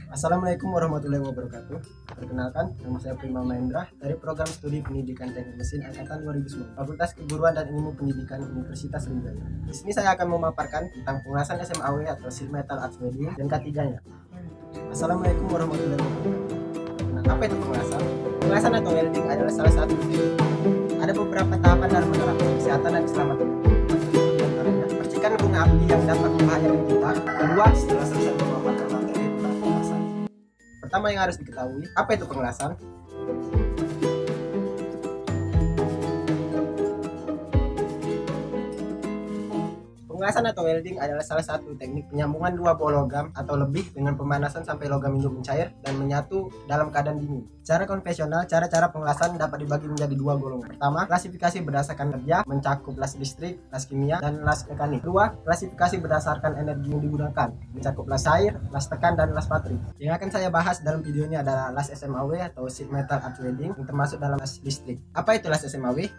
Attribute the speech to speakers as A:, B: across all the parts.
A: Assalamualaikum warahmatullahi wabarakatuh. Perkenalkan, nama saya Prima Mahendra dari Program Studi Pendidikan Teknik Mesin Angkatan 2009, Fakultas Keguruan dan Ilmu Pendidikan Universitas Sriwijaya. Di sini saya akan memaparkan tentang pengelasan SMAW atau Sheet Metal Arch Welding dan K3-nya. Assalamualaikum warahmatullahi wabarakatuh. Nah, apa itu pengelasan? Pengelasan atau welding adalah salah satu teknik. Ada beberapa tahapan dalam menerapkan kesehatan dan keselamatan. Percikan bunga api yang dapat membahayakan kita. Kedua, setelah selesai memaparkan materi tentang pengelasan. Pertama yang harus diketahui, apa itu pengelasan? Pengelasan atau welding adalah salah satu teknik penyambungan dua bola logam atau lebih dengan pemanasan sampai logam itu mencair dan menyatu dalam keadaan dingin. Secara konvensional, cara-cara pengelasan dapat dibagi menjadi dua golongan. Pertama, klasifikasi berdasarkan kerja, mencakup las listrik, las kimia, dan las mekanik. Kedua, klasifikasi berdasarkan energi yang digunakan, mencakup las air, las tekan, dan las baterai. Yang akan saya bahas dalam video ini adalah las SMAW atau Sheet Metal Arch Welding yang termasuk dalam las listrik. Apa itu las SMAW?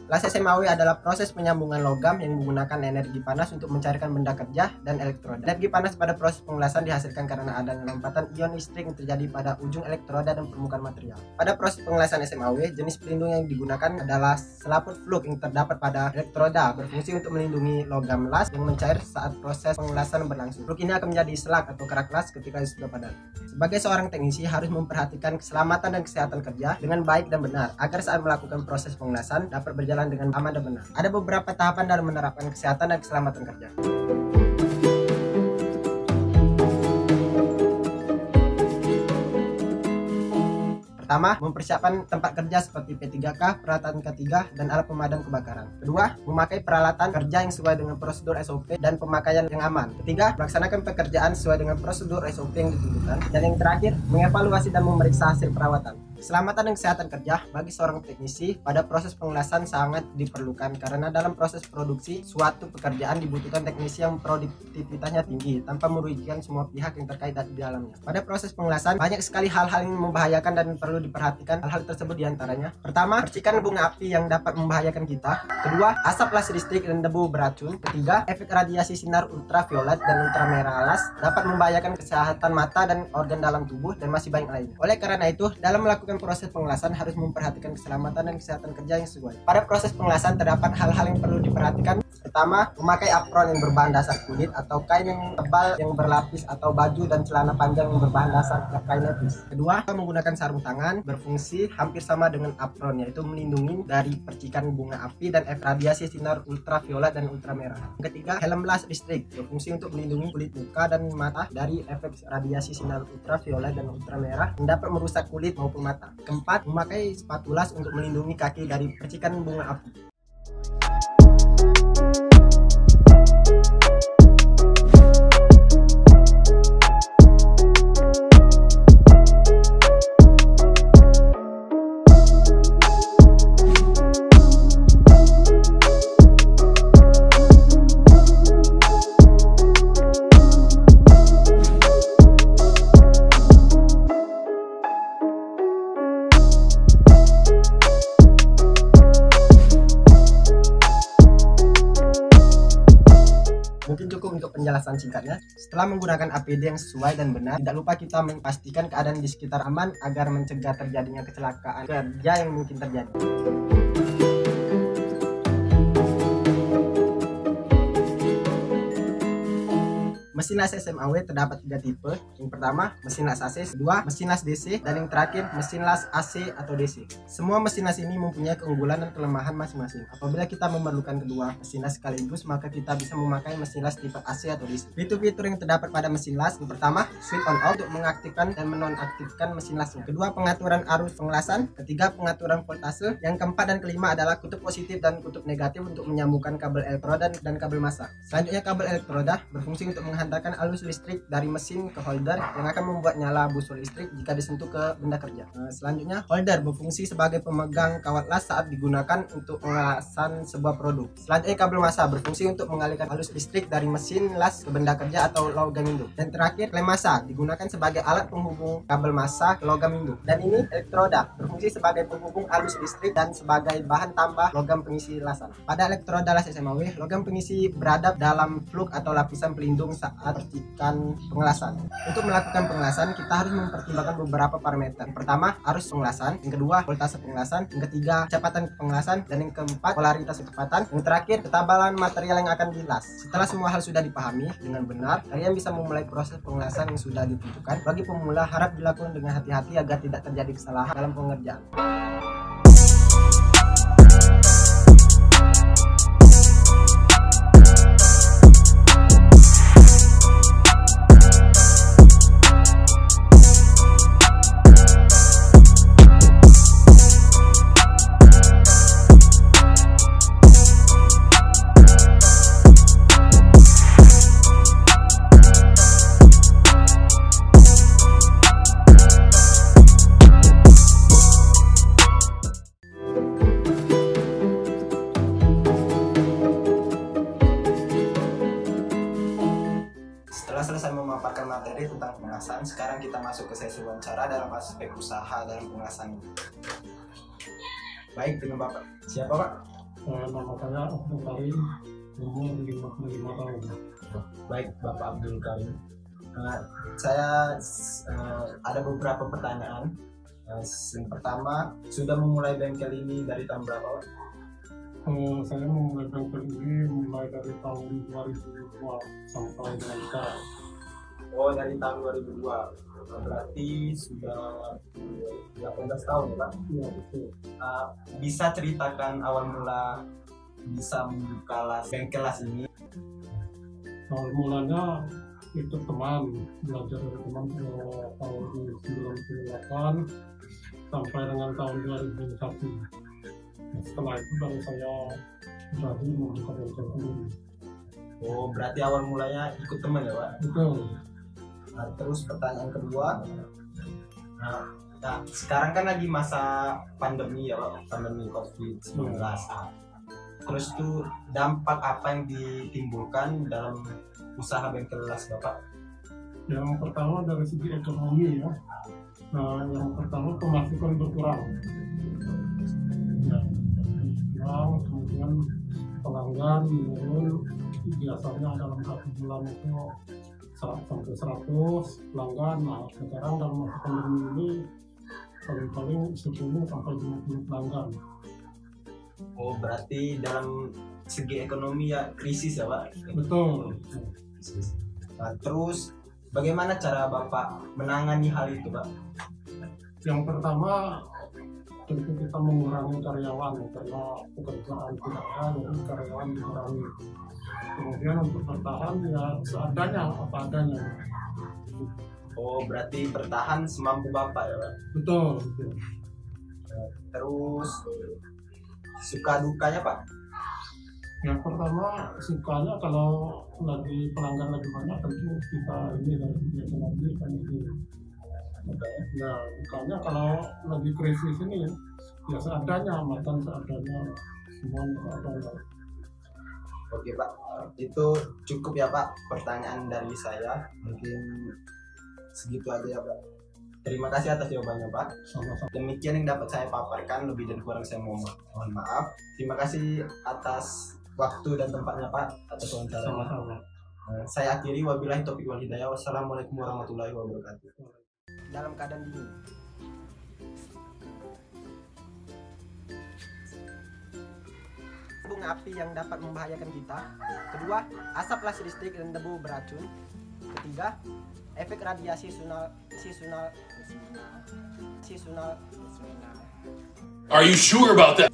A: Las SMAW adalah proses penyambungan logam yang menggunakan energi panas untuk mencairkan benda kerja dan elektroda. Energi panas pada proses pengelasan dihasilkan karena adanya lompatan ion listrik yang terjadi pada ujung elektroda dan permukaan material. Pada proses pengelasan SMAW, jenis pelindung yang digunakan adalah selaput fluk yang terdapat pada elektroda, berfungsi untuk melindungi logam las yang mencair saat proses pengelasan berlangsung. Fluk ini akan menjadi selak atau kerak las ketika sudah padat. Sebagai seorang teknisi harus memperhatikan keselamatan dan kesehatan kerja dengan baik dan benar agar saat melakukan proses pengelasan dapat berjalan dengan aman dan benar. Ada beberapa tahapan dalam menerapkan kesehatan dan keselamatan kerja. Pertama, mempersiapkan tempat kerja seperti P3K, peralatan K3, dan alat pemadam kebakaran. Kedua, memakai peralatan kerja yang sesuai dengan prosedur SOP dan pemakaian yang aman. Ketiga, melaksanakan pekerjaan sesuai dengan prosedur SOP yang ditentukan. Dan yang terakhir, mengevaluasi dan memeriksa hasil perawatan. Keselamatan dan kesehatan kerja bagi seorang teknisi pada proses pengelasan sangat diperlukan karena dalam proses produksi suatu pekerjaan dibutuhkan teknisi yang produktivitasnya tinggi tanpa merugikan semua pihak yang terkait di dalamnya. Pada proses pengelasan banyak sekali hal-hal yang membahayakan dan perlu diperhatikan. Hal-hal tersebut diantaranya: pertama, percikan bunga api yang dapat membahayakan kita. Kedua, asap las listrik dan debu beracun. Ketiga, efek radiasi sinar ultraviolet dan ultramerah las dapat membahayakan kesehatan mata dan organ dalam tubuh dan masih banyak lainnya. Oleh karena itu, dalam melakukan proses pengelasan harus memperhatikan keselamatan dan kesehatan kerja yang sesuai. Pada proses pengelasan terdapat hal-hal yang perlu diperhatikan. Pertama, memakai apron yang berbahan dasar kulit atau kain yang tebal yang berlapis atau baju dan celana panjang yang berbahan dasar kain lapis. Kedua, menggunakan sarung tangan berfungsi hampir sama dengan apron, yaitu melindungi dari percikan bunga api dan efek radiasi sinar ultraviolet dan ultramerah. Ketiga, helm las listrik berfungsi untuk melindungi kulit muka dan mata dari efek radiasi sinar ultraviolet dan ultramerah yang dapat merusak kulit maupun mata. Keempat, memakai sepatu las untuk melindungi kaki dari percikan bunga api. Mungkin cukup untuk penjelasan singkatnya. Setelah menggunakan APD yang sesuai dan benar, tidak lupa kita memastikan keadaan di sekitar aman agar mencegah terjadinya kecelakaan kerja yang mungkin terjadi. Mesin las SMAW terdapat 3 tipe. Yang pertama, mesin las AC, kedua, mesin las DC, dan yang terakhir, mesin las AC atau DC. Semua mesin las ini mempunyai keunggulan dan kelemahan masing-masing. Apabila kita memerlukan kedua mesin las sekaligus, maka kita bisa memakai mesin las tipe AC atau DC. Fitur-fitur yang terdapat pada mesin las, yang pertama, switch on off untuk mengaktifkan dan menonaktifkan mesin lasnya. Kedua, pengaturan arus pengelasan. Ketiga, pengaturan voltase. Yang keempat dan kelima adalah kutub positif dan kutub negatif untuk menyambungkan kabel elektroda dan kabel massa. Selanjutnya, kabel elektroda berfungsi untuk menghantar mengadakan arus listrik dari mesin ke holder yang akan membuat nyala busur listrik jika disentuh ke benda kerja. Selanjutnya, holder berfungsi sebagai pemegang kawat las saat digunakan untuk pengelasan sebuah produk. Selanjutnya, kabel massa berfungsi untuk mengalihkan arus listrik dari mesin las ke benda kerja atau logam induk. Dan terakhir, klem massa digunakan sebagai alat penghubung kabel massa ke logam induk. Dan ini elektroda berfungsi sebagai penghubung arus listrik dan sebagai bahan tambah logam pengisi lasan. Pada elektroda las SMAW, logam pengisi berada dalam fluk atau lapisan pelindung saat percikan pengelasan. Untuk melakukan pengelasan, kita harus mempertimbangkan beberapa parameter. Yang pertama, arus pengelasan. Yang kedua, voltase pengelasan. Yang ketiga, kecepatan pengelasan. Dan yang keempat, polaritas kecepatan. Yang terakhir, ketebalan material yang akan dilas. Setelah semua hal sudah dipahami dengan benar, kalian bisa memulai proses pengelasan yang sudah ditentukan. Bagi pemula, harap dilakukan dengan hati-hati agar tidak terjadi kesalahan dalam pengerjaan. Setelah selesai memaparkan materi tentang pengelasan, sekarang kita masuk ke sesi wawancara dalam aspek usaha dalam pengelasan ini. Baik, dengan Bapak. Siapa, Pak?
B: Nama saya Abdul Karim, umur 55 tahun.
A: Baik, Bapak Abdul Karim. Saya ada beberapa pertanyaan. Yang pertama, sudah memulai bengkel ini dari tahun berapa, Pak?
B: Saya memulai bengkel ini mulai dari tahun 2002 sampai dengan sekarang.
A: Oh, dari tahun 2002. Berarti sudah 18 tahun ya, Pak?
B: Iya, betul.
A: Bisa ceritakan awal mula bisa membuka bengkel las ini?
B: Awal mulanya itu teman, belajar dari teman tahun 98 sampai dengan tahun 2001. Setelah itu baru saya berani membuka bengkel sendiri.
A: Oh, berarti awal mulanya ikut teman ya, Pak?
B: Betul.
A: Nah, terus pertanyaan kedua. Nah, sekarang kan lagi masa pandemi ya, Pak? Pandemi COVID-19. Terus tuh dampak apa yang ditimbulkan dalam usaha bengkel las Bapak?
B: Yang pertama dari segi ekonomi ya. Nah, yang pertama pemasukan berkurang. Kemudian pelanggan menurun, biasanya dalam 1 bulan itu sampai 100 pelanggan. Nah, sekarang dalam masa pandemi ini paling-paling 10 sampai 20 pelanggan.
A: Oh, berarti dalam segi ekonomi ya krisis ya, Pak?
B: Betul.
A: Nah, terus bagaimana cara Bapak menangani hal itu, Pak?
B: Yang pertama tentu kita mengurangi karyawan karena pekerjaan tidak ada, jadi karyawan dikurangi. Kemudian untuk bertahan ya seadanya, apa adanya.
A: Oh, berarti bertahan semampu Bapak ya, Pak?
B: Betul.
A: Terus suka dukanya, Pak?
B: Yang pertama sukanya kalau lagi pelanggan lagi banyak tentu kita ini dari ekonomi kan itu. Nah, dukanya kalau lagi krisis ini ya seadanya, makan seadanya, semua seadanya.
A: Oke, Pak, itu cukup ya, Pak, pertanyaan dari saya. Mungkin segitu aja ya, Pak. Terima kasih atas jawabannya, Pak.
B: Sama-sama.
A: Demikian yang dapat saya paparkan, lebih dan kurang saya mohon maaf. Terima kasih atas waktu dan tempatnya, Pak, atas wawancaranya.
B: Sama-sama.
A: Saya akhiri, wabillahi taufiq wal hidayah. Wassalamualaikum warahmatullahi wabarakatuh. Dalam keadaan dingin, bunga api yang dapat membahayakan kita. Kedua, asap las listrik dan debu beracun. Ketiga, efek radiasi seasonal.
C: Are you sure about that?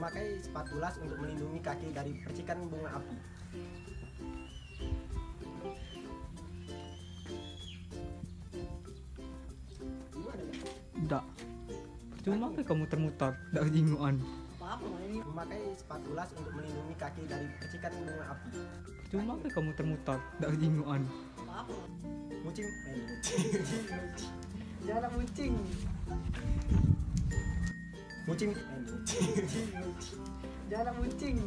A: Memakai sepatu las untuk melindungi kaki dari percikan bunga api.
D: Tidak. Cuma kamu termutar, tidak kejinguan.
E: Apa ini?
A: Memakai sepatu las untuk melindungi kaki dari percikan bunga api.
D: Cuma kamu termutar, tidak kejinguan.
E: Apa?
A: Mucing.
E: Jangan mucing.
A: Mucing.
E: Jangan mucing.